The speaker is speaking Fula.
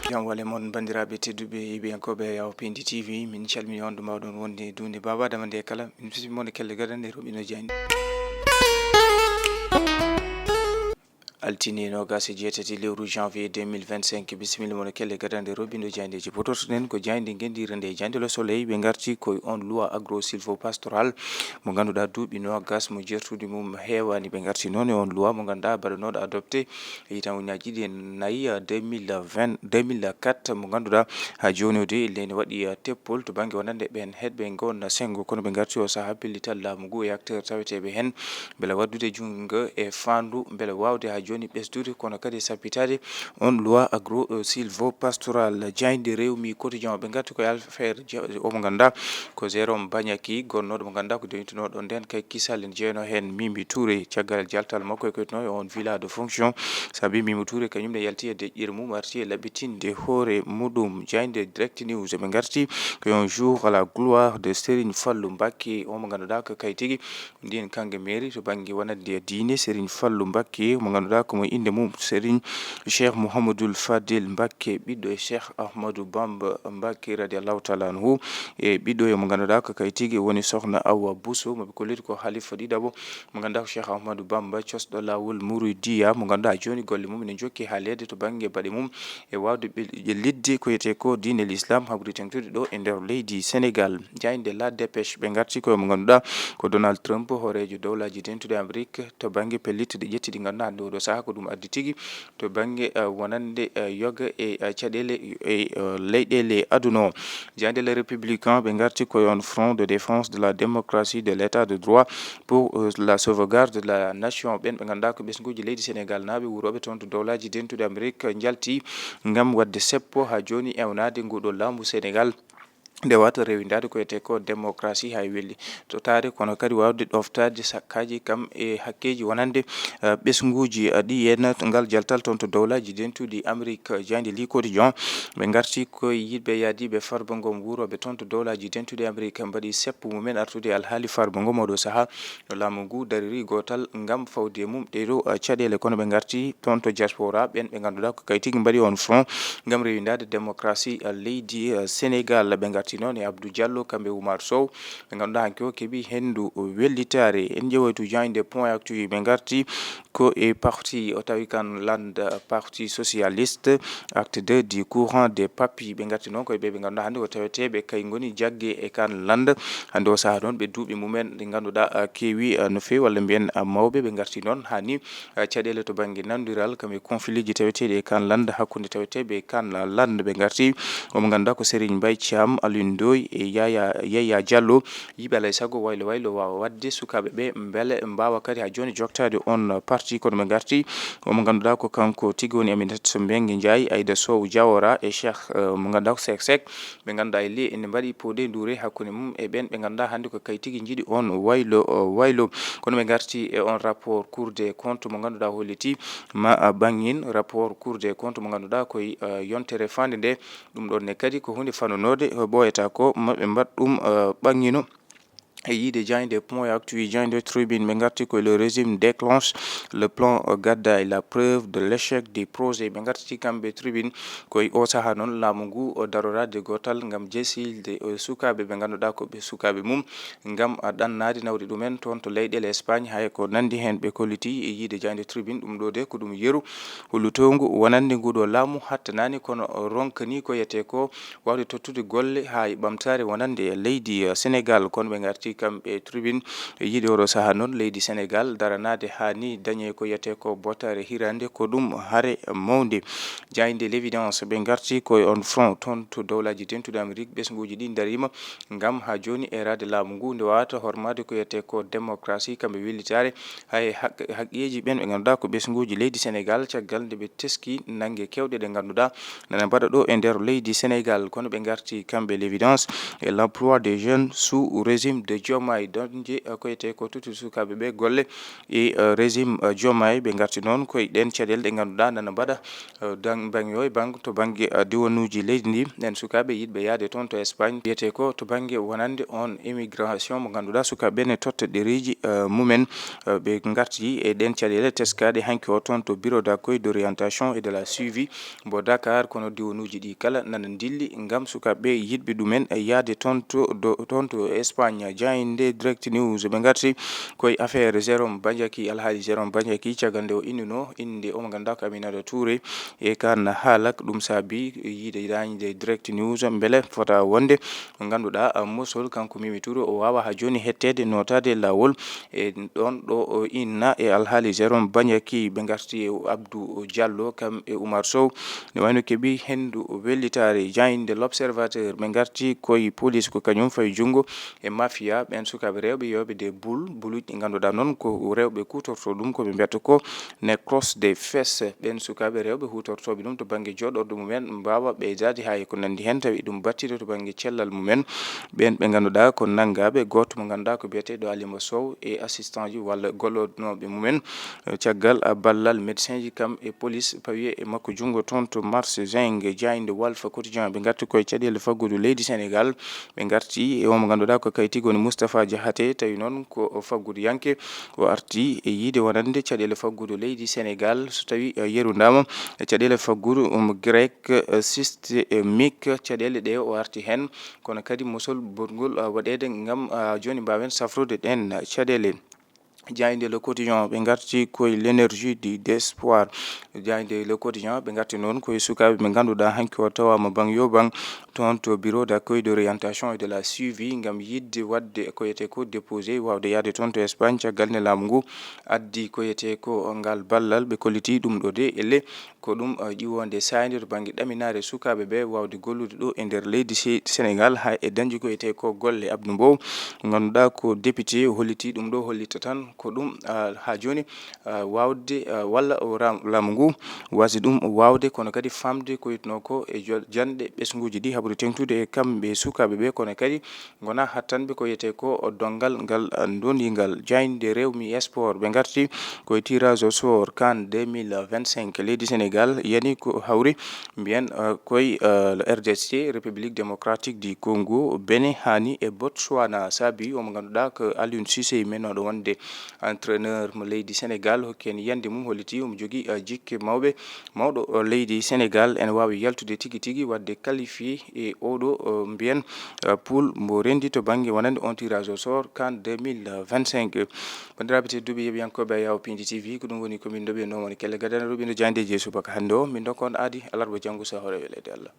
jam wale mon bandiraɓe tedduɓe yiɓiyankoɓe yaw pindi tv min calmini on ɗo mawɗon wonde dunde baba adama nde kala min bisimon kelle gadande roɓino jandi altini nogas e jeetati lewru janvier 2025 bisimilla mono kelle gadande robindo jandeji potortoɗen ko jayde gendire nde jande le soleil ɓe garti koye on loi agro silvo pastoral mo ganduɗa duuɓi nogas mo jertude mum heewani ɓe garti noon e on loi mo ganduɗa baɗanoɗo adopté hitan ujunaji ɗiɗi e nayyi 2004 mo ganduɗa ha joni o de leydi waɗi teppol to banggue wonande ɓen heɗɓe gonna sengo kono ɓe garti o saaha pellital laamu ngu e acteur taweteɓe hen beele waddude jungo e fandu beele wawde ha joni ɓesdude kono kadi sappitade on loi agro silvo pastoral jayde rewmi quotidien ɓe garti koye affaire omo ganduɗa ko Jérôme Bagnaki gonnoɗo mo ganduɗa ko dewintinoɗo nden kay kisal en jeeyno hen Mimi Touré caggal jaltal makko e koytino e on villa de fonction saabi Mimi Touré kañum ne yalti e deƴƴere mum arti e laɓɓitinde hoore muɗum jayde direct news ɓe garti ko un jour à la gloire de Serigne Fallou Mbacké omo ganduɗa ko kay tigui ndin kangue mairie to banggue wonande diine Serigne Fallou Mbacké mo ganduɗa komo inde mum Serigne Cheikh Mouhamadoul Fadil Mbacké ɓiɗɗo e Cheikh Ahmadou Bamba Mbacké radiallahu taala anhu e ɓiɗɗo e mo ganduɗa ko kay tigui woni sokhna Awa Bousso moɓe kolliti ko halifa ɗiɗaɓo mo ganduɗa ko Cheikh Ahmadou Bamba cosɗo lawol Mouridiya mo ganduɗa joni golle mum ne jokki haalede to banggue baɗe mum e wawde lidde ko yete ko diine l'islam haɓuri tengtude ɗo e nder leydi Sénégal jayde la dépêche ɓe garti koye mo ganduɗa ko Donald Trump horejo dowlaji tentude Amérique to banggue pellitde ƴetti ɗi ganduɗa hande oɗo saaha ko ɗum addi tigui to banggue wonande yoga e caɗele e leyɗele aduna o jayde les républicains ɓe garti koye on front de défense de la démocratie de l'état de droit pour la sauvegarde de la nation ɓen ɓe ganduɗa ko ɓesguji leydi Sénégal naaɓe wuroɓe toon to dowlaji dentude Amérique jalti gam wadde seppo ha joni ewnade nguɗo laamu Sénégal nde wata rewidade ko yete ko démocratie hay welli to taari kono kadi wawde ɗoftade sakkaji kam e hakkeji wonande ɓesguji ɗi henna ngal jaltal toon to dowlaji dentuɗi Amérique jayde li quotidien ɓe garti koye yidɓe yaadiɓe Farba Ngom wuroɓe toon to dowlaji dentuɗi Amérique mbaɗi seppo mumen artude alhaali Farba Ngom oɗo saaha no laamu ngu dariri gotal gam fawde mum ɗeɗo caɗele kono ɓe garti toon to diaspora ɓen ɓe ganduɗa ko kay tigui mbaɗi on front gam rewidade démocratie leydi Sénégal ɓe garti noon e Abdou Diallo kamɓe Oumar Sow ɓe ganduɗa hanki o keeɓi hendu wellitare en ƴewoytu jayde point actu ɓe garti ko e parti o tawi kan land parti socialiste acte 2 du courant des papis ɓe garti noon koye ɓe ganduɗa hande ko taweteɓe kay goni jaggue e kan land hande o saaha noon ɓe duuɓi mumen ɗi ganduɗa keewi no fewi walla mbiyen mawɓe ɓe garti noon hani caɗele to banggue nandiral kamɓe conflit ji taweteɗi e kan land hakkude taweteɓe e kan land ɓe garti omo ganduɗa ko Serigne Mbaye Thiam Alioune Ndoye e Yaya Diallo yiɓe alay saago waylo waylo wawa wadde sukaɓe ɓe beele mbawa kadi ha joni joktade on parti kono ɓe garti omo ganduɗa ko kanko tigui woni Aminata Mbengue Ndiaye Aïda Sow Diawara e Cheikh mo ganduɗa ko Seck ɓe ganduɗa e li ene mbaɗi poɗe ndure hakkude mum e ɓen ɓe ganduɗa hande ko kay tigui jiiɗi on waylo kono ɓe garti e on rapport cour des comptes mo ganduɗa holliti ma ɓangin rapport cour des comptes mo ganduɗa koye yontere fande nde ɗum ɗon ne kadi ko hunde fanunode ɓoyata ko maɓe mbaɗ ɗum ɓangino et yide jayde point actu jayde tribune ɓe garti ko le régime déclenche le plan Gadda et la preuve de l'échec des projets ɓe garti kamɓe tribune koye o saaha noon laamu ngu o darorade gotal gam jeesilde sukaɓe ɓe ganduɗa ko ɓe sukaɓe mum gam ɗannade nawde ɗumen toon to leyɗele Espagne hay ko nandi hen ɓe kolliti e yide jayde tribune ɗum ɗo de ko ɗum yeeru hollutogu wonande nguɗo laamu hattanani kono ronkani ko yete ko wawde tottude golle ha ɓamtare wonande leydi Sénégal kono ɓe garti kamɓe tribune yiiɗi oɗo saaha noon leydi Sénégal daranade hani dañe ko yete ko bottare hirande ko ɗum haare mawde jayde l'évidence ɓe garti koye on front toon to dowlaji tentude Amérique ɓesguji ɗi darima gam ha joni erade laamu ngu nde wawata hormade ko yete ko démocratie kamɓe wellitare hay haqqiyeji ɓen ɓe ganduɗa ko ɓesguji leydi Sénégal caggal nde ɓe teski nanggue kewɗe ɗe ganduɗa nana mbaɗa ɗo e nder leydi Sénégal kono ɓe garti kamɓe l'évidence et l'emploi des jeunes sous régime de Diomaye donje koyete ko tutu sukaɓe ɓe golle e régime Diomaye ɓe garti noon koye ɗen caɗele ɗe ganduɗa nana mbaɗa banggue o e banggue to banggue diwanuji leydi ndi nen sukaɓe yiɗɓe yaade toon to Espagne wiyete ko to banggue wonande on immigration mo ganduɗa sukaɓe ne totta ɗereji mumen ɓe garti e ɗen caɗele teskaɗe hanki o toon to bureau d'accueil d'orientation et de la suivi mbo Dakar kono diwanuji ɗi kala nana dilli gam sukaɓe yiɗɓe ɗumen yaade toon to Espagne jayinde direct news ɓe garti koye affaire Jérôme Bandiaky alhaali Jérôme Bandiaky caggal nde o innino inde omo ganduɗa ko Aminata Touré e kan haalak ɗum saabi yiide dañde direct news beele fota wonde ganduɗa mosol kanko Mimi Touré o wawa ha joni hettede notade lawol e ɗon ɗo inna e alhaali Jérôme Bandiaky ɓe garti e Abdou Diallo kam e Oumar Sow ne wayno keeɓi hendu wellitare jayinde l'observateur ɓe garti koye police ko kañum fayi junggo e mafia ɓen sukaɓe rewɓe yoɓe de buluji ɗi ganduɗa noon ko rewɓe kutorto ɗum koɓe mbiyata ko necros des fesses ɓen sukaɓe rewɓe hutortoɓe ɗum to banggue joɗorɗo mumen mbawa ɓeydade ha ko nandi hen tawi ɗum battide to banggue cellal mumen ɓen ɓe ganduɗa ko naggaɓe goto mo ganduɗa ko biyeteɗo Alima Sow e assistant ji walla gollonoɓe mumen caggal ballal médecin ji kam e police pawi e makko junggo toon to mars zingue jayinde Walf Quotidien ɓe garti koye caɗele faggudu leydi Sénégal ɓe garti e omo ganduɗa ko kaytigoni Moustapha Diakhaté tawi noon ko faggudu yanke o arti e yiide wonande caɗele faggudu leydi Sénégal so tawi yerudama caɗele faggudu grec systémique caɗele ɗe o arti hen kono kadi mosol bodgol waɗede gam joni mbawen safrude ɗen caɗele jayinde le quotidien ɓe garti koye l'énergie du d'espoir jayinde le quotidien ɓe garti noon koye sukaɓe ɓe ganduɗa hanki o tawama bang yo bang toon to bureau d'accueil d'orientation et de la suivi gam yidde wadde koyete ko déposé wawde yaade toon to Espagne caggal ne laamu ngu addi koyete ko ngal ballal ɓe kolliti ɗum ɗo de elle ko ɗum ƴiwonde sayde to banggue ɗaminare sukaɓe ɓe wawde gollude ɗo e nder leydi Sénégal ha e dañji koyete ko golle Abdou Mbow ganduɗa ko député holliti ɗum ɗo hollita tan ko ɗum ha joni wawde walla laamu ngu wasi ɗum wawde kono kadi famde ko yitno ko e janɗe ɓesguji ɗi haɓuri tengtude e kamɓe sukaɓe ɓe kono kadi gona hattanɓe ko yete ko dongal ngal donigal jayinde rewmi sport ɓe garti koye tirage au sort CAN 2025 leydi Sénégal yani ko hawri mbiyen koye RDC République démocratique du Congo Bénin hani e Botswana saabi omo ganduɗa ko Aliou Cissé menoɗo wonde entraîneur mo leydi Sénégal hokki en yande mum holliti omo jogui jikke mawɗo leydi Sénégal ene wawi yaltude tigui tigui wadde qualifié e oɗo mbiyen pool mbo rendi to banggue wonande on tirage au sort CAN 2025 bandiraɓe tedduɓe yeɓiyankoɓe Yaw Pindi TV ko ɗum woni komin ɗoɓe nomone kelle gadana ruɓino jande je subaka hande o min dokkon aadi alarba janggo sa hore welede Allah.